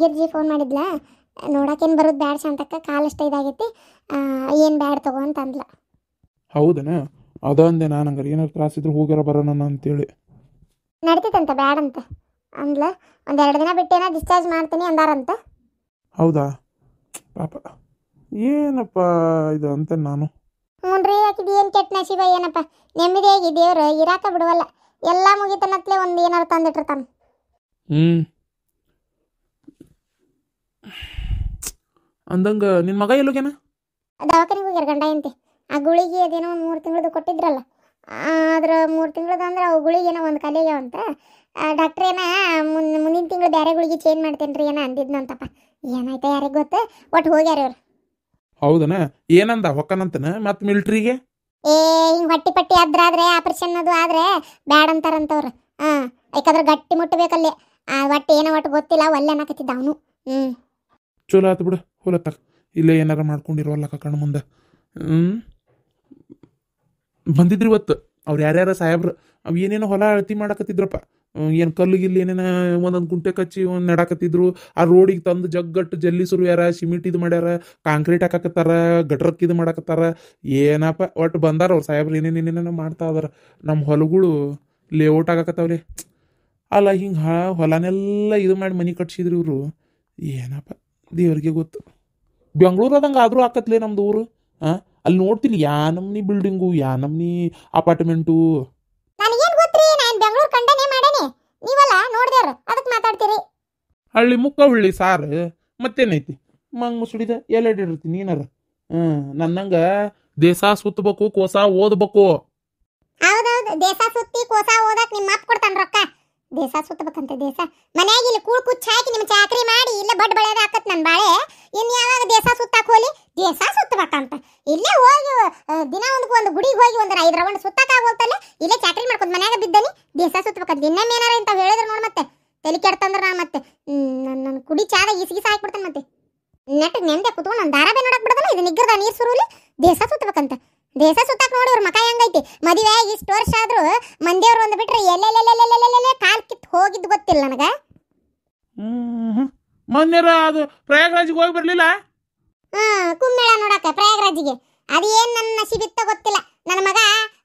Girji phone ಮಾಡಿದ್ಲ ನೋಡಕ್ಕೇನು ಬರೋದು ಬ್ಯಾಡ ಶಾಂತಕ್ಕ ಕಾಲಷ್ಟ ಇದಾಗೈತಿ ಏನು ಬ್ಯಾಡ ತಗೋ ಅಂತ ಅಂದ್ಲ. ಹೌದನ ಅದ ಅಂದೆ ನಾನು ಹಂಗಾರೆ ಏನಾರು ತ್ರಾಸಿದ್ರು ಹೋಗ್ಯಾರ ಬರೋಣ ಅಂತೇಳಿ. ನಡೀತೈತಂತ ಬ್ಯಾಡಂತ ಅಂದ್ಲ. ಒಂದೆರಡು ದಿನ ಬಿಟ್ಟೇನ ಡಿಸ್ಚಾರ್ಜ್ ಮಾಡ್ತೀನಿ ಅಂದಾರಂತ. ಹೌದಾ ಪಾಪ ಏನಪ್ಪ ಇದು ಅಂತ ನಾನು. ಹ್ಞೂ ರೀ ಆಕಿದು ಏನು ಕೆಟ್ಟ ನಶೀಬ ಏನಪ್ಪ. ನೆಮ್ಮದಿಯಾಗಿ ದೇವ್ರು ಇರಾಕ ಬಿಡುವಲ್ಲ. ಎಲ್ಲ ಮುಗಿತನತ್ಲೆ ಒಂದು ಏನಾರು ತಂದಿಟ್ಟಿರ್ತಾನೆ. ಅಂದಂಗೆ ನಿನ್ನ ಮಗ ಎಲ್ಲೋಗ್ಯಾನ? ದವಾಖಾನಿಗೆ ಹೋಗ್ಯಾರ ಗಂಡ ಅಂತೆ. ಆ ಗುಳಿಗೆ ಅದೇನೋ ಒಂದು 3 ತಿಂಗಳದ್ದು ಕೊಟ್ಟಿದ್ರಲ್ಲ, ಅದ್ರ 3 ತಿಂಗಳದ್ದು ಅಂದ್ರೆ ಅವು ಗುಳಿಗೇನೋ ಒಂದು ಕಲಿಯಾವಂತ. ಡಾಕ್ಟ್ರ್ ಏನ ಮುಂದಿನ ತಿಂಗಳು ಬೇರೆ ಗುಳಿಗೆ ಚೇಂಜ್ ಮಾಡ್ತೇನೆ ರೀ ಏನೋ ಅಂದಿದ್ನಂತಪ್ಪ. ಏನಾಯ್ತಾ ಯಾರಿಗೆ ಗೊತ್ತು, ಒಟ್ಟು ಹೋಗ್ಯಾರ ಇವ್ರು. ಹೌದನ ಏನಂದ ಹೊಕ್ಕನಂತನ ಮತ್ತೆ ಮಿಲ್ಟ್ರಿಗೆ? ಹಿಂಗೆ ಹೊಟ್ಟಿ ಪಟ್ಟಿ ಆದ್ರೆ ಆಪರೇಷನ್ ಅದು ಆದರೆ ಬ್ಯಾಡ ಅಂತಾರಂತವ್ರು. ಯಾಕಂದ್ರೆ ಗಟ್ಟಿ ಮುಟ್ಟಬೇಕಲ್ಲಿ. ಒಟ್ಟು ಏನೋ ಒಟ್ಟು ಗೊತ್ತಿಲ್ಲ ಒಲ್ಲೆ ಅನ್ನಕತ್ತಿದ್ದ ಅವನು. ಚಲೋ ಆತು ಬಿಡು, ಹೊಲತ್ತ ಇಲ್ಲೇ ಏನಾರ ಮಾಡ್ಕೊಂಡಿರೋಲ್ಲ ಕಣ್ಣು ಮುಂದೆ. ಬಂದಿದ್ರಿ ಇವತ್ತು ಅವ್ರು ಯಾರ್ಯಾರ ಸಾಹೇಬ್ರು. ಅವು ಏನೇನೋ ಹೊಲ ಅಳತಿ ಮಾಡಕತ್ತಿದ್ರಪ್ಪ. ಏನು ಕಲ್ಲಿಗಿಲ್ಲಿ ಏನೇನ ಒಂದೊಂದು ಗುಂಟೆ ಕಚ್ಚಿ ಒಂದು ನೆಡಾಕತ್ತಿದ್ರು. ಆ ರೋಡಿಗೆ ತಂದು ಜಗ್ಗಟ್ಟು ಜಲ್ಲಿ ಸುರಿಯಾರ, ಸಿಮೆಂಟ್ ಇದು ಮಾಡ್ಯಾರ, ಕಾಂಕ್ರೀಟ್ ಹಾಕಕತ್ತಾರ, ಗಟ್ರಕ್ಕೆ ಇದು ಮಾಡಕತ್ತಾರ. ಏನಪ್ಪ ಒಟ್ಟು ಬಂದಾರ ಅವ್ರು ಸಾಹೇಬ್ರು ಏನೇನೇನೇನೋ ಮಾಡ್ತಾ ಇದಾರ. ನಮ್ಮ ಹೊಲಗಳು ಲೇಔಟ್ ಆಗಕತ್ತಾವ್ರಿ. ಅಲ್ಲ ಹಿಂಗೆ ಹೊಲನೆಲ್ಲ ಇದು ಮಾಡಿ ಮನೆ ಕಟ್ಸಿದ್ರು ಇವರು. ಏನಪ್ಪ ದೇವ್ರಿಗೆ ಗೊತ್ತು. ಬೆಂಗಳೂರದಂಗೆ ಆದರೂ ಆಕತ್ಲೇ ನಮ್ದು ಊರು. ಅಲ್ಲಿ ನೋಡ್ತೀನಿ ಯಾ ನಮ್ನಿ ಬಿಲ್ಡಿಂಗು, ಯಾ ನಮ್ನಿ ಅಪಾರ್ಟ್ಮೆಂಟು. ನನಗೇನು ಗೊತ್ತ್ರಿ, ನಾನು ಬೆಂಗಳೂರು ಕಂಡನೇ ಮಾಡೇನಿ. ನೀವಲ್ಲ ನೋಡ್ದೇವ್ರ ಅದಕ್ಕೆ ಮಾತಾಡ್ತೀರಿ. ಹಳ್ಳಿ ಮುಕ್ಕ ಹುಳ್ಳಿ ಸಾರು ಮತ್ತೇನೈತಿ ಮಂಗ್ ಮುಸುಡಿದ ಎಲ್ಲ ಇಟ್ಟಿರ್ತೀನಿ ಏನಾರ. ನನ್ನಂಗೆ ದೇಶ ಸುತ್ತಬೇಕು, ಕೋಸ ಓದ್ಬೇಕು. ಹೌದೌದು, ದೇಶ ಸುತ್ತಿ ಕೋಸ ಓದಕ್ಕೆ ನಿಮ್ಮ ಅಪ್ಪ ಕೊಡ್ತಾನೆ ರೊಕ್ಕ. ದೇಶ ಸುತ್ತಬೇಕಂತ ದೇಶ ಮನ್ಯಾಗ ಇಲ್ಲಿ ಕೂಳ್ ಕುಚ್ಚ ಹಾಕಿ ನಿಮ್ಮ ಚಾಕ್ರಿ ಮಾಡಿ ಇಲ್ಲ ಬಡ್ ಬೆಳೆದ ಹಾಕತ್ ನನ್ನ ಬಾಳೆ. ಇನ್ನು ಯಾವಾಗ ದೇಶ ಸುತ್ತಾಕ್ ಹೋಲಿ, ದೇಶ ಸುತ್ತಬೇಕಂತ ಇಲ್ಲೇ ಹೋಗಿ ದಿನ ಒಂದು ಗುಡಿಗೆ ಹೋಗಿ ಒಂದು 5 ರೌಂಡ್ ಸುತ್ತಾಕ ಹೋಗ್ತಲ್ಲ. ಇಲ್ಲೇ ಚಾಕ್ರಿ ಮಾಡ್ಕೊಂಡು ಮನ್ಯಾಗ ಬಿದ್ದನಿ ದೇಶ ಸುತ್ತಬೇಕಂತ. ಇನ್ನೊಮ್ಮೆ ಏನಾರ ಅಂತ ಹೇಳಿದ್ರು ನೋಡಿ ಮತ್ತೆ ತಲೆ ಕೆಡ್ತಂದ್ರೆ ನಾನು ಮತ್ತೆ ನನ್ನ ಕುಡಿ ಚಾದ ಈಸಿಗಿಸ ಹಾಕ್ಬಿಡ್ತಾನೆ. ಮತ್ತೆ ನೆಟ್ಟಿಗೆ ನೆಮ್ಮದಿ ಕುತ್ಕೊಂಡು ನಾನು ಧಾರಾಬೆ ನೋಡಕ್ ಬಿಡೋದಲ್ಲ. ಇದು ನಿಗ್ರದ ನೀರು ಸುರುಲಿ ದೇಶ ಸುತ್ತಬೇಕಂತ. ದೇಶ ಸುತ್ತಾಕ್ ನೋಡಿ ಅವ್ರ ಮಕ ಹೆಂಗೈತಿ. ಮದುವೆ ಆಗಿ ಇಷ್ಟು ವರ್ಷ ಆದ್ರೂ ಮಂದಿಯವ್ರು ಒಂದು ಬಿಟ್ರೆ ಎಲ್ಲೆಲ್ಲೆಲ್ಲೆಲ್ಲೆಲ್ಲೆಲ್ಲೆ ಕಾಲ್ ಕಿತ್ತು ಹೋಗಿದ್ದು ಗೊತ್ತಿಲ್ಲ ನನಗೆ. ಮೊನ್ನೆರ ಅದು ಪ್ರಯಾಗ್ರಾಜಿಗೆ ಹೋಗಿ ಬರ್ಲಿಲ್ಲ? ಕುಂಮೇಳ ನೋಡಕ ಪ್ರಯಾಗ್ರಾಜಿಗೆ. ಅದೇನು ನನ್ನ ನಸೀಬಿತ್ತ ಗೊತ್ತಿಲ್ಲ. ನನ್ನ ಮಗ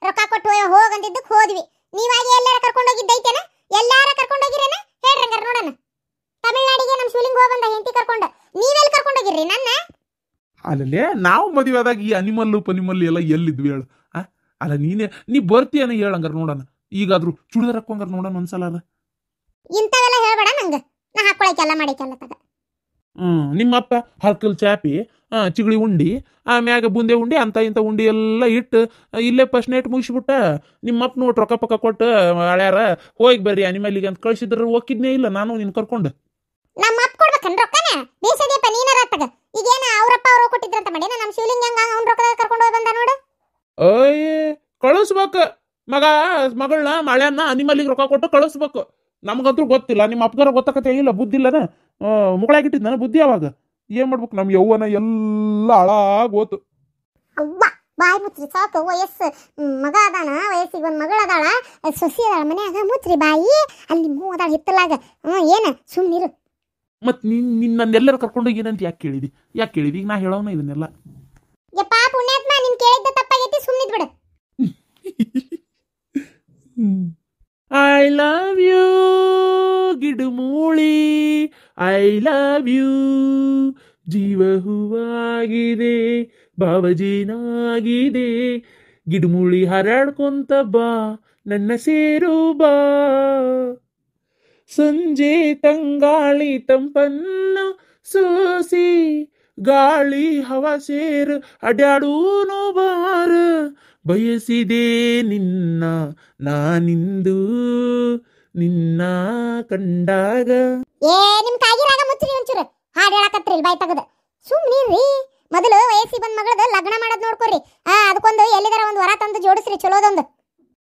ರೊಕ್ಕ ಕೊಟ್ಟು ಹೋಗಂದಿದ್ದಕ್ಕೆ ಹೋದ್ವಿ. ನೀವಾಗಿ ಎಲ್ಲಾರ ಕರ್ಕೊಂಡೋಗಿದ್ದೈತೇನ? ಎಲ್ಲಾರ ಕರ್ಕೊಂಡೋಗಿರೇನ ಹೇಳ್ರಂಗಾರ ನೋಡೋಣ. ತಮಿಳ್ನಾಡಿಗೆ ನಮ್ಮ ಶಿವಲಿಂಗ ಹೋಗಿ ಬಂದ ಹೆಂಡತಿ ಕರ್ಕೊಂಡು ನೀವೆಲ್ಲಿ ಕರ್ಕೊಂಡೋಗಿರ್ರಿ ನನ್ನ? ಅಲ್ಲೇ ನಾವು ಮದುವೆ ಆದಾಗ ಈ ಅನಿಮಲ್ಲು ಪನಿಮಲ್ಲು ಎಲ್ಲ ಎಲ್ಲಿದ್ವಿ ಹೇಳು? ಅಲ್ಲ ನೀ ಬರ್ತೀಯನ ಹೇಳಂಗಾರ ನೋಡೋಣ. ಈಗಾದ್ರೂ ಚುಡಿದಾರ ಹಾಕೋಂಗಾರ ನೋಡೋಣ ಒಂದ್ಸಲ. ಇಂಥವೆಲ್ಲ ಹೇಳ್ಬೇಡ ನಂಗೆ, ನಾ ಹಾಕೊಳಕ್ಕೆಲ್ಲ ಮಾಡಿಕ್ಕೆಲ್ಲ ತಗ. ನಿಮ್ಮಪ್ಪ ಹರ್ಕಲ್ ಚಾಪಿ, ಚಿಗಳಿ ಉಂಡಿ, ಆಮ್ಯಾಗ ಬುಂದೆ ಉಂಡಿ ಅಂತ ಇಂಥ ಉಂಡಿ ಎಲ್ಲ ಇಟ್ಟು ಇಲ್ಲೇ ಫಸ್ಟ್ ನೈಟ್ ಮುಗಿಸ್ಬಿಟ್ಟ. ನಿಮ್ಮಪ್ಪ ನೋಟ್ ರೊಕ್ಕ ಪಕ್ಕ ಕೊಟ್ಟು ಹಳ್ಯಾರ ಹೋಗಿ ಬರ್ರಿ ಅನಿಮಲ್ಲಿಗೆ ಅಂತ ಕಳ್ಸಿದ್ರ ಹೋಗಿದ್ನೇ ಇಲ್ಲ ನಾನು ನಿನ್ ಕರ್ಕೊಂಡು. ನಮ್ಮ ಅಪ್ಪ ಕೊಡ್ಬೇಕನ್ ರೊಕ್ಕನ? ಬೇಸದೀಪ ನೀನಾರ ತಗ. ಈಗೇನ ಅವ್ರಪ್ಪ ಅವ್ರು ಕೊಟ್ಟಿದ್ರಂತ ಮಾಡಿ ನಮ್ಮ ಶಿವಲಿಂಗ ಹಂಗ ಅವ್ನ ರೊಕ್ಕ ಕರ್ಕೊಂಡು ಹೋಗಿ ಬಂದ ನೋಡು. ಓಯ್ ಕಳಿಸ್ಬೇಕು ಮಗಳನ್ನ ಮಳೆಯನ್ನ ಅನಿಮಲ್ಲಿಗೆ ರೊಕ್ಕ ಕೊಟ್ಟು ಕಳಿಸ್ಬೇಕು. ನಮ್ಗಂತೂ ಗೊತ್ತಿಲ್ಲ, ನಿಮ್ಮ ಅಪ್ಪಗಾರ ಗೊತ್ತಾಕತ್ತೆ ಇಲ್ಲ, ಬುದ್ಧಿ ಇಲ್ಲನ ಮುಗಳಾಗಿಟ್ಟಿದ್ ನಾನು ಬುದ್ಧಿ. ಅವಾಗ ಏನ್ ಮಾಡ್ಬೇಕು? ನಮ್ ಯೌವನ ಎಲ್ಲ ಹಾಳಾಗೋತು. ಅವ್ವ ಬಾಯಿ ಮುಚ್ಚ್ರಿ ಸಾಕು. ವಯಸ್ಸು ಮಗ ಅದಾನ, ವಯಸ್ಸಿಗೆ ಒಂದು ಮಗಳ ಅದಾಳ, ಸೊಸಿ ಅದಾಳ ಮನ್ಯಾಗ. ಮುಚ್ಚ್ರಿ ಬಾಯಿ. ಅಲ್ಲಿ ಮೂ ಅದಾಳ ಹಿತ್ತಲಾಗ. ಏನ ಸುಮ್ಮನಿರು. ಮತ್ ನನ್ನೆಲ್ಲರೂ ಕರ್ಕೊಂಡೋಗಿ ಏನಂತ ಯಾಕೆ ಕೇಳಿದಿ ಈಗ ನಾ ಹೇಳೋನ ಇದನ್ನೆಲ್ಲ. ಯಪ್ಪ ಪುಣ್ಯಾತ್ಮ, ನೀನ್ ಕೇಳಿದ್ದ ತಪ್ಪಾಗೈತಿ, ಸುಮ್ಮನಿದ್ ಬಿಡು. ಐ ಲವ್ ಯು ಗಿಡುಮೂಳಿ, ಐ ಲವ್ ಯು ಜೀವ ಹೂವಾಗಿದೆ, ಭಾವಜೀನಾಗಿದೆ. ಗಿಡುಮೂಳಿ ಹರಡ್ಕೊಂತ ಬಾ ನನ್ನ ಸೇರು ಬಾ. ಸಂಜೆ ತಂಗಾಳಿ ತಂಪನ್ನು ಸೋಸಿ, ಗಾಳಿ ಹವ ಸೇರು ಅಡ್ಯಾಡೂನು ಬಾರ. ಬಯಸಿದೆ ನಿನ್ನ ನಾನಿಂದು ನಿನ್ನ ಕಂಡಾಗ. ನಿಮ್ ಕಾಗಿರಾಗ ಮುಚ್ಚ್ರಿ ಒಂಚೂರು. ಹಾಡು ಹೇಳಕತ್ರಿ ಬಾಯಿ ತಗದ. ಸುಮ್ಮನಿರ್ರಿ. ಮೊದಲು ವಯಸ್ಸಿಗೆ ಬಂದ್ ಮಗಳದ ಲಗ್ನ ಮಾಡೋದ್ ನೋಡ್ಕೊಡ್ರಿ. ಅದಕ್ಕೊಂದು ಎಲ್ಲಿದಾರ ಒಂದು ವರ ತಂದು ಜೋಡಿಸ್ರಿ ಚಲೋದೊಂದು.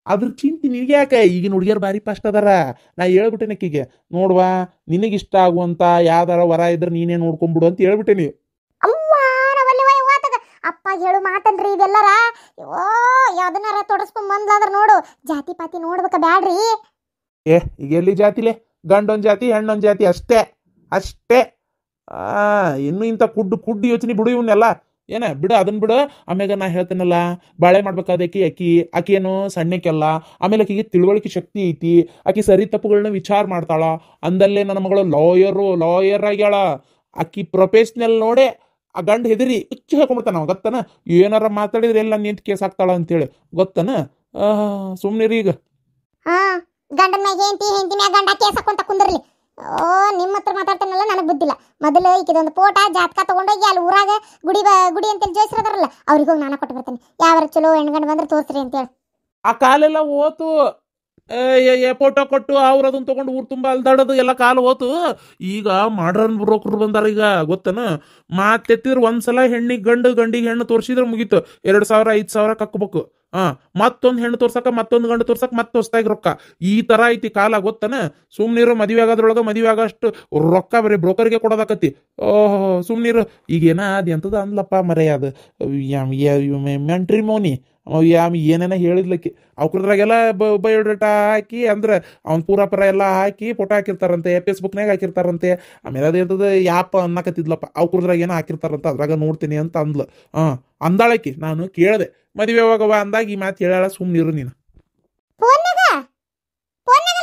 ಅದ್ರ ಚಿಂತೆ ನಿನಗೆ ಯಾಕೆ? ಈಗಿನ ಹುಡುಗಿಯರು ಭಾರಿ ಫಾಸ್ಟ್ ಅದಾರ. ನಾ ಹೇಳ್ಬಿಟ್ಟೆನೆ ಆಕಿಗೆ, ನೋಡ್ವಾ ನಿನಗಿಷ್ಟ ಆಗುವಂತ ಯಾವ್ದಾರ ವರ ಇದ್ರೆ ನೀನೇ ನೋಡ್ಕೊಂಡ್ಬಿಡು ಅಂತ ಹೇಳ್ಬಿಟ್ಟೇನಿ. ಅಪ್ಪ ಹೇಳು ಮಾತನ್ರಿ ಇದೆಲ್ಲರ. ಯಾವ್ದನ್ನಾರ ತೊಡಸ್ಕೊಂಡ್ ಬಂದ್ಲಾದ್ರ ನೋಡು, ಜಾತಿ ಪಾತಿ ನೋಡ್ಬೇಕ ಬ್ಯಾಡ್ರಿ. ಈಗ ಎಲ್ಲಿ ಜಾತಿಲೆ? ಗಂಡೊಂದ್ ಜಾತಿ ಹೆಣ್ಣೊಂದ್ ಜಾತಿ ಅಷ್ಟೇ. ಅಷ್ಟೇ. ಇನ್ನು ಇಂಥ ಕುಡ್ಡು ಯೋಚನೆ ಬಿಡು ಇವನ್ನೆಲ್ಲ. ಏನ ಬಿಡು, ಅದನ್ನ ಬಿಡು. ಆಮ್ಯಾಗ ನಾ ಹೇಳ್ತೇನಲ್ಲ, ಬಾಳೆ ಮಾಡ್ಬೇಕಾದ ಆಕಿ ಏನು ಸಣ್ಣಕ್ಕೆಲ್ಲ. ಆಮೇಲೆ ಆಕಿಗೆ ತಿಳುವಳಿಕೆ ಶಕ್ತಿ ಐತಿ. ಆಕಿ ಸರಿ ತಪ್ಪುಗಳನ್ನ ವಿಚಾರ ಮಾಡ್ತಾಳ. ಅಂದಲ್ಲೇ ನನ್ನ ಮಗಳು ಲಾಯರ್ ಆಗ್ಯಾಳ. ಆಕಿ ಪ್ರೊಫೆಷ್ನಲ್ ನೋಡೇ ಆ ಗಂಡ ಹೆದರಿ ಹುಚ್ಚು ಹಾಕೊಂಡ್ಬಿಡ್ತಾನ ಅವ, ಗೊತ್ತನ? ಏನಾರ ಮಾತಾಡಿದ್ರೆ ಎಲ್ಲ ನಿಂತ ಕೇಸ್ ಹಾಕ್ತಾಳ ಅಂತೇಳಿ, ಗೊತ್ತನ? ಸುಮ್ನಿರಿ ಈಗ. ಹಾ, ಗಂಡನ ಮ್ಯಾಗ ಹೆಂಡತಿ ಮ್ಯಾಗ ಗಂಡ ಕೇಸ್ ಹಾಕೊಂತ ಕುಂದಿರ್ಲಿ. ಓ, ನಿಮ್ಮ ಹತ್ರ ಮಾತಾಡ್ತಾನಲ್ಲ, ನನಗೆ ಬುದ್ಧಿಲ್ಲ. ಮೊದಲು ಈಕಿದೊಂದು ಫೋಟೋ ಜಾತಕ ತಗೊಂಡೋಗಿ ಅಲ್ಲಿ ಊರಾಗ ಗುಡಿ ಅಂತೇಳಿ ಜೋಯಿಸ್ರದಾರಲ್ಲ, ಅವ್ರಿಗೆ ಹೋಗಿ ನಾನು ಕೊಟ್ಟು ಬರ್ತೀನಿ. ಯಾವಾರ ಚಲೋ ಹೆಣ್ಗಂಡು ಬಂದ್ರೆ ತೋರಿಸ್ರಿ ಅಂತೇಳಿ. ಆ ಕಾಲೆಲ್ಲ ಹೋತು. ಫೋಟೋ ಕೊಟ್ಟು ಅವ್ರು ಅದನ್ನ ತಗೊಂಡು ಊರು ತುಂಬ ಅಲ್ದಾಡೋದು ಎಲ್ಲ ಕಾಲು ಹೋತು. ಈಗ ಮಾಡ್ರನ್ ಬ್ರೋಕರ್ ಬಂದಾರ ಈಗ, ಗೊತ್ತನ? ಮಾತೆತ್ತಿದ್ರೆ ಒಂದ್ಸಲ ಗಂಡಿಗೆ ಹೆಣ್ಣು ತೋರಿಸಿದ್ರೆ ಮುಗೀತು. 2,000 5,000 ಕಕ್ಕಬೇಕು. ಮತ್ತೊಂದು ಹೆಣ್ಣು ತೋರ್ಸಕ, ಮತ್ತೊಂದು ಗಂಡು ತೋರ್ಸಕ, ಮತ್ತೆ ಹೊಸ್ತಾಗಿ ರೊಕ್ಕ. ಈ ತರ ಐತಿ ಕಾಲ, ಗೊತ್ತನ? ಸುಮ್ನೀರು. ಮದುವೆ ಮದುವೆ ಆಗಷ್ಟು ರೊಕ್ಕ ಬರೀ ಬ್ರೋಕರ್ಗೆ ಕೊಡೋದಾಕತಿ. ಸುಮ್ನೀರು. ಈಗೇನ ಅದು ಎಂತದ ಅಂದ್ಲಪ್ಪ ಮರೆ, ಅದು ಮೆಂಟ್ರಿ ಮೌನಿ ಏನೇನ ಹೇಳಿದ್ಲಕ್ಕಿ. ಅವ್ರದ್ರಾಗೆಲ್ಲ ಬಯೋಡೇಟಾ ಹಾಕಿ, ಅಂದ್ರೆ ಅವ್ನ ಪೂರಾಪರ ಎಲ್ಲ ಹಾಕಿ ಫೋಟೋ ಹಾಕಿರ್ತಾರಂತೆ, ಫೇಸ್ಬುಕ್ನಾಗ ಹಾಕಿರ್ತಾರಂತೆ. ಆಮೇಲೆ ಅದೇಂತದ ಯಾಪ ಅನ್ನಕತ್ತಿದ್ಲಪ್ಪ, ಅವ್ರದ್ರಾಗ ಏನೋ ಹಾಕಿರ್ತಾರಂತ, ಅದ್ರಾಗ ನೋಡ್ತೀನಿ ಅಂತ ಅಂದ್ಲು. ಅಂದಾಳಕಿ. ನಾನು ಕೇಳಿದೆ ಮದುವೆ ಹೋಗವ ಅಂದಾಗ ಈ ಮಾತು ಹೇಳಾಳ. ಸುಮ್ನಿರು ನೀನು. ಫೋನ್ನಾಗ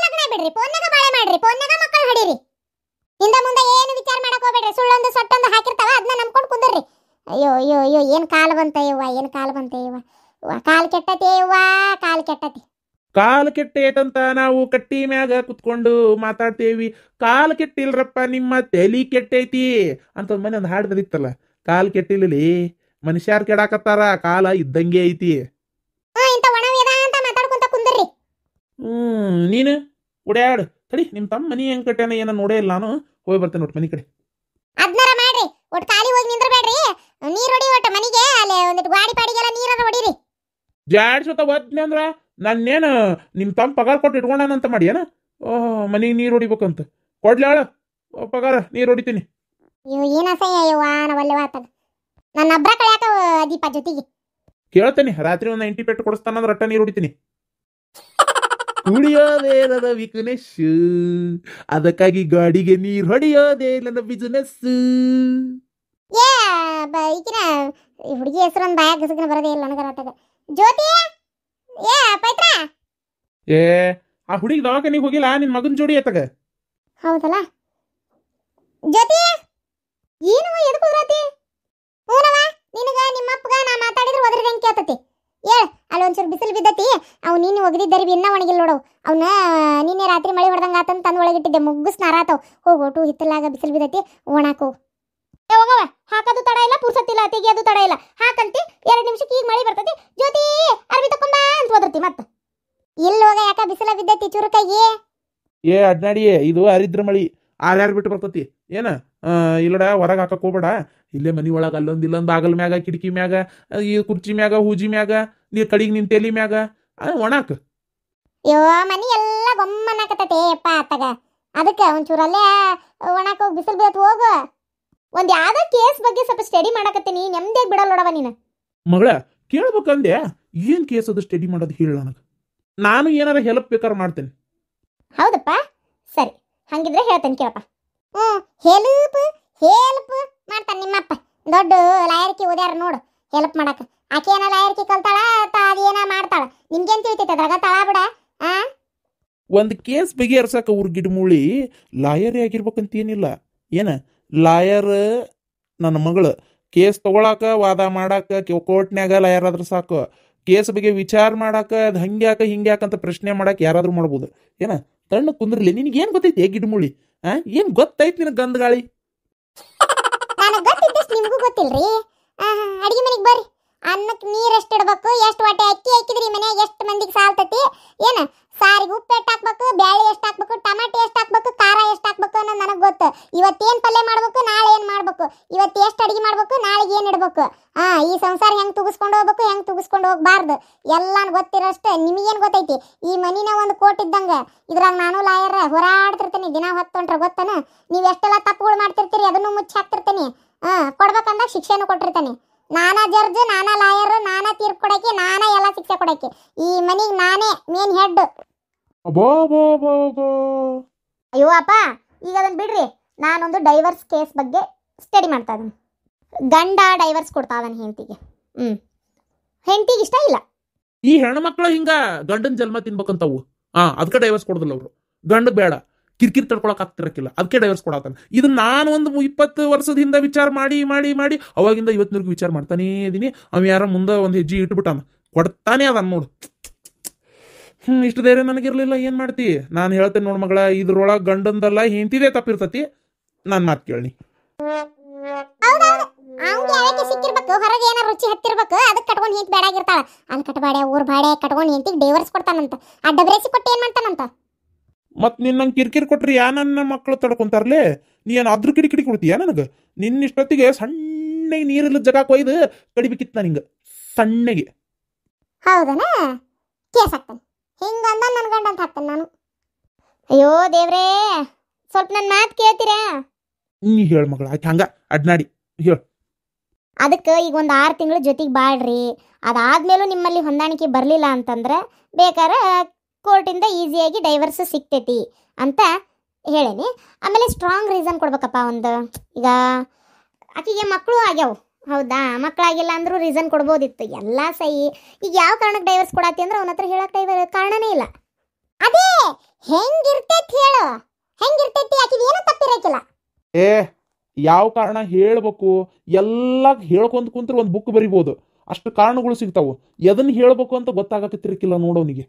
ಲಗ್ನ ಬಿಡ್ರಿ, ಫೋನ್ನಾಗ ಬಾಳೆ ಮಾಡ್ರಿ, ಫೋನ್ನಾಗ ಮಕ್ಕಳು ಹಡೀರಿ. ಹಿಂದ ಮುಂದೆ ಏನು ವಿಚಾರ ಮಾಡಕ್ ಹೋಗ್ಬೇಡ್ರಿ. ಸುಳ್ಳೊಂದು ಸೊಟ್ಟೊಂದು ಹಾಕಿರ್ತಾವ, ಅದನ್ನ ನಂಬ್ಕೊಂಡು ಕುಂದರ್ರಿ. ಅಯ್ಯೋ ಏನ್ ಕಾಲ ಬಂತ ಯವ್ವ. ಕಾಲ್ ಕೆಟ್ಟತಿ ಯವ್ವ, ಕಾಲ್ ಕೆಟ್ಟತಿ. ಕಾಲು ಕೆಟ್ಟೇತಂತ ನಾವು ಕಟ್ಟಿ ಮ್ಯಾಗ ಕುತ್ಕೊಂಡು ಮಾತಾಡ್ತೇವಿ. ಕಾಲು ಕೆಟ್ಟಿಲ್ರಪ್ಪ, ನಿಮ್ಮ ತಲಿ ಕೆಟ್ಟೈತಿ ಅಂತ ಮನೆ ಒಂದು ಹಾಡು ಬರೀತ್ತಲ್ಲ. ಕಾಲು ಕೆಟ್ಟಿಲ್ಲಲಿ, ಮನುಷ್ಯಾರ್ ಕೆಡಾಕತ್ತಾರ, ಕಾಲ ಇದ್ದಂಗೆ ಐತಿ. ಇಂತ ಒಣವೇದ ಅಂತ ಮಾತಾಡ್ಕೊಂತ ಕುಂದರ್ರಿ. ನೀನು ಉಡ್ಯಾಡು ತಡಿ. ನಿಮ್ಮ ತಮ್ಮ ಮನಿ ಹೆಂಗ್ ಕಟ್ಯಾನ ಏನ ನೋಡೇ ಇಲ್ಲ ನಾನು. ಹೋಗಿ ಬರ್ತೇನೆ ಒಟ್ಟು ಮನಿ ಕಡೆ. ಅದ್ನಾರ ಮಾಡ್ರಿ, ಒಟ್ಟು ಖಾಲಿ ಹೋಗಿ ನಿಂದ್ರಬೇಡ್ರಿ. ನೀರ್ ಹೊಡಿ ಒಟ್ಟು ಮನಿಗೆ. ಅಲ್ಲಿ ಒಂದಿಟ್ಟು ಗಾಡಿ ಪಾಡಿಗೆಲ್ಲ ನೀರಾರ ಹೊಡೀರಿ. ಜಾಡ್ಸೋತ ಒದ್ನೆ ಅಂದ್ರ ನಾನೇನು ನಿಮ್ಮ ತಮ್ಮ ಪಗಾರ ಕೊಟ್ಟು ಇಟ್ಕೊಂಡಾನಂತ ಮಾಡಿ ಏನ? ಮನಿಗೆ ನೀರು ಹೊಡಿಬೇಕಂತ ಕೊಡ್ಲಾಳ ಪಗಾರ, ನೀರು ಹೊಡಿತೀನಿ. ಏನ ಅಯ್ಯವ್ವ, ನಾವಲ್ಲವಾತಾಗ ನನ್ನ ಅಬ್ರ ಕಳ್ಯಾಕ ದೀಪ ಜೊತೆಗೆ ಕೇಳ್ತೇನೆ. ರಾತ್ರಿ ಒಂದು 90 ಪೆಟ್ಟು ಕೊಡಿಸ್ತಾನಂದ್ರೆ ರಟ್ಟ ನೀರು ಹೊಡಿತೀನಿ. ಕುಡಿಯೋದೇನದ ವೀಕ್ನೆಸ್, ಅದಕ್ಕಾಗಿ ಗಾಡಿಗೆ ನೀರು ಹೊಡಿಯೋದೇ ನನ್ನ ಬಿಸಿನೆಸ್. ಈಗಿನ ಹುಡುಗಿ ಹೆಸರು ಒಂದು ಬಾಯಾಗ ಗಸಗನ ಬರೋದೇ ಇಲ್ಲ ನನಗರಾತಾಗ. ಜ್ಯೋತಿ, ಪೈತ್ರ. ಆ ಹುಡುಗಿ ದವಾಖಾನಿಗೆ ಹೋಗಿಲ್ಲ, ನಿನ್ ಮಗನ ಜೋಡಿ ಎತ್ತಗ. ಹೌದಲ್ಲ ಜ್ಯೋತಿ, ಏನವ ಎದಕ್ಕೆ ಹೋದ್ರಾತಿ? ಹೂನವ, ನಿನಗ ನಿಮ್ಮಪ್ಪಗ ನಾ ಮಾತಾಡಿದ್ರೆ ಒದರಿದಂಗೆ ಕೇಳ್ತತಿ. ಅಲ್ಲಿ ಒಂಚೂರು ಬಿಸಿಲು ಬಿದ್ದತಿ. ಅವ್ ನೀನು ಒಗದಿದ್ದರಿ ಇನ್ನ ಒಣಗಿಲ್ಲ ನೋಡವು. ಅವನ್ನ ನಿನ್ನೆ ರಾತ್ರಿ ಮಳೆ ಹೊಡೆದಂಗ ಆತಂತ ತಂದು ಒಳಗಿಟ್ಟಿದ್ದೆ. ಮುಗ್ಗಸ್ ನಾರಾತವ್. ಹೋಗೋಟು ಹಿತ್ತಲಾಗ ಬಿಸಿಲು ಬಿದ್ದತಿ, ಒಣಾಕು. ಹೋಗವ, ಹಾಕೋದು ತಡ ಇಲ್ಲ, ಪುರ್ಸತ್ತಿಲ್ಲ, ತೆಗಿಯೋದು ತಡ ಇಲ್ಲ. ಹಾಕಂತಿ 2 ನಿಮಿಷಕ್ಕೆ ಈಗ ಮಳೆ ಬರ್ತತಿ. ಜ್ಯೋತಿ, ಅರ್ಬಿ ತಕೊಂಬ ಅಂತ ಹೋದ್ರತಿ. ಮತ್ತ ಇಲ್ಲಿ ಹೋಗ, ಯಾಕ ಬಿಸಿಲ ಬಿದ್ದತಿ ಚುರುಕಾಗಿ. ಅಡ್ನಾಡಿ, ಇದು ಹರಿದ್ರ ಮಳಿ. ಆರ್ಯಾರು ಬಿಟ್ಟು ಬರ್ತತಿ ಏನ? ಇಲ್ಲಡ ಹೊರಗೆ ಹಾಕಕ್ ಹೋಗ್ಬೇಡ. ಇಲ್ಲೇ ಮನಿ ಒಳಗೆ ಇಲ್ಲೊಂದು ಬಾಗಲ್ ಮ್ಯಾಗ, ಕಿಟಕಿ ಮ್ಯಾಗ, ಈ ಕುರ್ಚಿ ಮ್ಯಾಗ, ಹೂಜಿ ಮ್ಯಾಗ, ನೀರ್ ಕಡಿಗೆ ನಿನ್ ತೇಲಿ ಮ್ಯಾಗ ಒಣಾಕ್. ಮನಿ ಎಲ್ಲ ಗೊಮ್ಮನಾಕತೈತೆ ಅಪ್ಪ ಅತ್ತಗ. ಅದಕ್ಕೆ ಒಂಚೂರಲ್ಲೇ ಒಣಾಕ್ ಹೋಗಿ ಬಿಸಿಲು ಬೀಳತ್. ಹೋಗು. ಒಂದ್ ಯಾವ್ದೋ ಕೇಸ್ ಬಗ್ಗೆ ಸ್ವಲ್ಪ ಸ್ಟಡಿ ಮಾಡಕತ್ತೀನಿ. ನೆಮ್ಮದಿಯಾಗಿ ಬಿಡಲ್ಲ ನೋಡವ ನೀನು. ಮಗಳ ಕೇಳ್ಬೇಕಂದೆ, ಏನ್ ಕೇಸ್ ಅದು ಸ್ಟಡಿ ಮಾಡೋದು ಹೇಳ ನನಗೆ. ನಾನು ಏನಾರ ಹೆಲ್ಪ್ ಬೇಕಾದ್ರೆ ಮಾಡ್ತೇನೆ. ಹೌದಪ್ಪ, ಸರಿ, ಹಂಗಿದ್ರೆ ಹೇಳ್ತೇನೆ ಕೇಳಪ್ಪ. ಹೆಲ್ಪ್ ಮಾಡ್ತಾನೆ ನಿಮ್ಮಪ್ಪ. ದೊಡ್ಡ ಲಾಯರ್ಕಿ ಓದ್ಯಾರ ನೋಡು ಹೆಲ್ಪ್ ಮಾಡಕ. ಆಕೆ ಏನ ಲಾಯರ್ಕಿ ಕಲ್ತಾಳ, ಅದೇನ ಮಾಡ್ತಾಳ. ನಿಮ್ಗೇನ್ ತಿಳಿತೈತೆ ಅದ್ರಾಗ? ತಳ ಬಿಡ. ಒಂದು ಕೇಸ್ ಬಗೆಹರ್ಸಕ ಅವ್ರ ಗಿಡಮೂಳಿ ಲಾಯರೇ ಆಗಿರ್ಬೇಕಂತ ಏನಿಲ್ಲ. ಏನ ಲಾಯರ್ ನನ್ನ ಮಗಳು ಕೇಸ್ ತಗೊಳಕ, ವಾದ ಮಾಡಾಕ ಕೋರ್ಟ್ನ್ಯಾಗ ಲಾಯರ್ ಆದ್ರೆ ಸಾಕು. ಕೇಸ್ ಬಗ್ಗೆ ವಿಚಾರ ಮಾಡಾಕ, ಅದು ಹಂಗ್ಯಾಕ ಹಿಂಗ್ಯಾಕಂತ ಪ್ರಶ್ನೆ ಮಾಡಾಕ ಯಾರಾದ್ರೂ ಮಾಡ್ಬೋದು. ಏನ ತಣ್ಣ ಕುಂದ್ರಲಿ. ನಿನಗೇನು ಗೊತ್ತೈತಿ ಗಿಡಮೂಳಿ? ಏನು ಗೊತ್ತೈತಿ ನಿನಗೆ ಗಂಧಗಾಳಿ? ನನಗೆ ಗೊತ್ತಿದ್ದಷ್ಟು ನಿಮಗೂ ಗೊತ್ತಿಲ್ರಿ. ಅಡಿಗೆ ಮನೆಗೆ ಬರ್ರಿ. ಅನ್ನಕ್ಕೆ ನೀರು ಎಷ್ಟು ಇಡಬೇಕು, ಎಷ್ಟು ವಾಟೆ ಅಕ್ಕಿ ಹಾಕಿದ್ರಿ ಮನ್ಯಾಗ, ಎಷ್ಟು ಮಂದಿಗೆ ಸಾಲ್ತತಿ, ಏನ ಸಾರಿಗೆ ಉಪ್ಪು ಎಷ್ಟು ಹಾಕ್ಬೇಕು, ಬ್ಯಾಳೆ ಎಷ್ಟು ಹಾಕ್ಬೇಕು, ಟಮಾಟೆ ಎಷ್ಟು ಹಾಕ್ಬೇಕು, ಖಾರ ಎಷ್ಟು ಹಾಕ್ಬೇಕು ಅನ್ನೋದು ನನಗೆ ಗೊತ್ತು. ಇವತ್ತೇನು ಪಲ್ಯ ಮಾಡ್ಬೇಕು, ನಾಳೆ ಏನು ಮಾಡ್ಬೇಕು, ಇವತ್ತು ಎಷ್ಟು ಅಡಿಗೆ ಮಾಡ್ಬೇಕು, ನಾಳೆಗೆ ಏನು ಇಡಬೇಕು, ಈ ಸಂಸಾರ ಹೆಂಗೆ ತುಗಿಸ್ಕೊಂಡು ಹೋಗ್ಬೇಕು, ಹೆಂಗೆ ತುಗಿಸ್ಕೊಂಡು ಹೋಗ್ಬಾರ್ದು ಎಲ್ಲಾನು ಗೊತ್ತಿರೋಷ್ಟೇ. ನಿಮಗೇನು ಗೊತ್ತೈತಿ? ಈ ಮನಿನ ಒಂದು ಕೋರ್ಟ್ ಇದ್ದಂಗೆ. ಇದ್ರಾಗ ನಾನು ಲಾಯರ್ ಹೋರಾಡ್ತಿರ್ತೀನಿ ದಿನ ಹೊತ್ತೊಂಟ್ರೆ. ಗೊತ್ತನ? ನೀವು ಎಷ್ಟೆಲ್ಲ ತಪ್ಪುಗಳು ಮಾಡ್ತಿರ್ತೀರಿ ಅದನ್ನು ಮುಚ್ಚಿ ಹಾಕ್ತಿರ್ತೀನಿ. ಕೊಡ್ಬೇಕಂದಾಗ ಶಿಕ್ಷೆನೂ ಕೊಟ್ಟಿರ್ತಾನೆ. ನಾನಾ ಜಡ್ಜ್, ನಾನಾ ಲಾಯರ್, ನಾನಾ ತೀರ್ಪು ಕೊಡಕ್ಕೆ, ನಾನಾ ಎಲ್ಲ ಶಿಕ್ಷೆ ಕೊಡಕ್ಕೆ. ಈ ಮನಿಗೆ ನಾನೇ ಮೇನ್ ಹೆಡ್. ಅಯ್ಯೋ ಅಪ್ಪ, ಈಗ ಅದನ್ನ ಬಿಡ್ರಿ. ನಾನೊಂದು ಡೈವರ್ಸ್ ಕೇಸ್ ಬಗ್ಗೆ ಸ್ಟಡಿ ಮಾಡ್ತಾ ಇದ್ದೀನಿ. ಗಂಡ ಡೈವರ್ಸ್ ಕೊಡ್ತಾ ಇದ್ದಾನೆ ಹೆಂಡತಿಗೆ. ಹೆಂಡತಿಗೆ ಇಷ್ಟ ಇಲ್ಲ. ಈ ಹೆಣ್ಮಕ್ಳು ಹಿಂಗ ಗಂಡನ ಜನ್ಮ ತಿನ್ಬೇಕಂತವು. ಅದಕ್ಕೆ ಡೈವರ್ಸ್ ಕೊಡೋದಿಲ್ಲ ಅವರು. ಗಂಡ ಬೇಡ, ಕಿರಿಕಿರಿ ತಡ್ಕೊಳಕ್ ಆಗ್ತಿರಕ್ಕಿಲ್ಲ, ಅದಕ್ಕೆ ಡೈವರ್ಸ್ ಕೊಡತಾನೆ. ಇದನ್ನ ನಾನು ಒಂದು 20 ವರ್ಷದ ಹಿಂದೆ ವಿಚಾರ ಮಾಡಿ ಮಾಡಿ ಮಾಡಿ ಅವಾಗಿಂದ ಇವತ್ತಿನವರೆಗೂ ವಿಚಾರ ಮಾಡ್ತಾನೇ ಇದೀನಿ. ಅವ ಯಾರ ಮುಂದೆ ಒಂದು ಹೆಜ್ಜೆ ಇಟ್ಬಿಟ್ಟಾನ, ಕೊಡ್ತಾನೆ ಅದ ನೋಡು. ಇಷ್ಟು ಧೈರ್ಯ ನನಗಿರ್ಲಿಲ್ಲ. ಏನ್ ಮಾಡ್ತಿ? ನಾನು ಹೇಳ್ತೇನೆ ನೋಡ್ ಮಗಳ, ಇದ್ರೊಳಗೆ ಗಂಡಂದಲ್ಲ ಹೆಂಡತಿದೇ ತಪ್ಪಿರ್ತತಿ. ನಾನು ಮಾತು ಕೇಳಿ. ಸಿಕ್ಕಿರ್ಬೇಕು, ಹೊರಗೆ ಏನಾರ ರುಚಿ ಹತ್ತಿರ್ಬೇಕು, ಅದಕ್ಕೆ ಕಟ್ಕೊಂಡು ಹೆಂಡತಿ ಬೇಡಾಗಿರ್ತಾಳ. ಅಲ್ಲಿ ಕಟ್ಬಾಡೆ ಊರ್ ಬಾಡೆ ಕಟ್ಕೊಂಡು ಹೆಂಡತಿಗೆ ಡೈವರ್ಸ್ ಕೊಡ್ತಾನಂತ. ಆ ಡಬ್ರೇಸಿ ಕೊಟ್ಟು ಏನ್ ಮಾಡ್ತಾನಂತ? ಮತ್ ನಿನ್ನಂಗೆ ಕಿರಿಕಿರಿ ಕೊಟ್ರಿ ಯಾ ನನ್ನ ಮಕ್ಕಳು ತಡ್ಕೊಂತಾರಲೇ? ನೀ ಏನು ಅದ್ರ ಕಿಡಿಕಿಡಿ ಕೊಡ್ತೀಯ ನನಗೆ? ನಿನ್ನ ಇಷ್ಟೊತ್ತಿಗೆ ಸಣ್ಣಗೆ ನೀರಿಲ್ಲ ಜಗ ಕೊಯ್ದು ಕಡಿಬೇಕಿತ್ತು ನನಗೆ ಸಣ್ಣಗೆ. ಹೌದನ? ಕೇಸ್ ಹಾಕ್ತಾನೆ. ಹಿಂಗಂದ ನನ್ನ ಗಂಡ ಅಂತ ಹಾಕ್ತಾನೆ ನಾನು. ಅಯ್ಯೋ ದೇವ್ರೇ, ಸ್ವಲ್ಪ ನನ್ನ ಮಾತು ಕೇಳ್ತೀರಾ? ನೀ ಹೇಳ ಮಗಳ, ಆಯ್ತು ಹಂಗ ಅಡ್ನಾಡಿ ಹೇಳ. ಅದಕ್ಕೆ ಈಗ ಒಂದು 6 ತಿಂಗಳು ಜೊತೆಗೆ ಬಾಳ್ರಿ. ಅದಾದ್ಮೇಲೂ ನಿಮ್ಮಲ್ಲಿ ಹೊಂದಾಣಿಕೆ ಬರಲಿಲ್ಲ ಅಂತಂದ್ರೆ ಬೇಕಾದ್ರೆ ಕೋರ್ಟಿಂದ ಈಸಿಯಾಗಿ ಡೈವರ್ಸ್ ಸಿಗ್ತೈತಿ ಅಂತ ಹೇಳೀನಿ. ಆಮೇಲೆ ಸ್ಟ್ರಾಂಗ್ ರೀಸನ್ ಕೊಡ್ಬೇಕಪ್ಪ ಒಂದು. ಈಗ ಆಕೆಗೆ ಮಕ್ಕಳು ಆಗ್ಯಾವು, ಹೌದಾ? ಮಕ್ಕಳಾಗಿಲ್ಲ ಅಂದ್ರೂ ರೀಸನ್ ಕೊಡ್ಬೋದಿತ್ತು. ಎಲ್ಲ ಸಹಿ. ಈಗ ಯಾವ ಕಾರಣಕ್ಕೆ ಡೈವರ್ಸ್ ಕೊಡತ್ತಿ ಅಂದ್ರೆ ಅವನ ಹತ್ರ ಹೇಳಕ್ ಕಾರಣನೇ ಇಲ್ಲ. ಅದೇ ಹೆಂಗಿರ್ತೈತಿ ಹೇಳು, ಹೆಂಗಿರ್ತೈತಿ? ಆಕೆಗೆ ಏನೂ ತಪ್ಪಿರಕ್ಕಿಲ್ಲ. ಯಾವ ಕಾರಣ ಹೇಳ್ಬೇಕು ಎಲ್ಲ ಹೇಳ್ಕೊಂತ ಕುಂತ್ರೆ ಒಂದು ಬುಕ್ ಬರಿಬೋದು. ಅಷ್ಟು ಕಾರಣಗಳು ಸಿಗ್ತಾವು. ಎದನ್ನ ಹೇಳ್ಬೇಕು ಅಂತ ಗೊತ್ತಾಗತ್ತಿರಕ್ಕಿಲ್ಲ ನೋಡೋನಿಗೆ.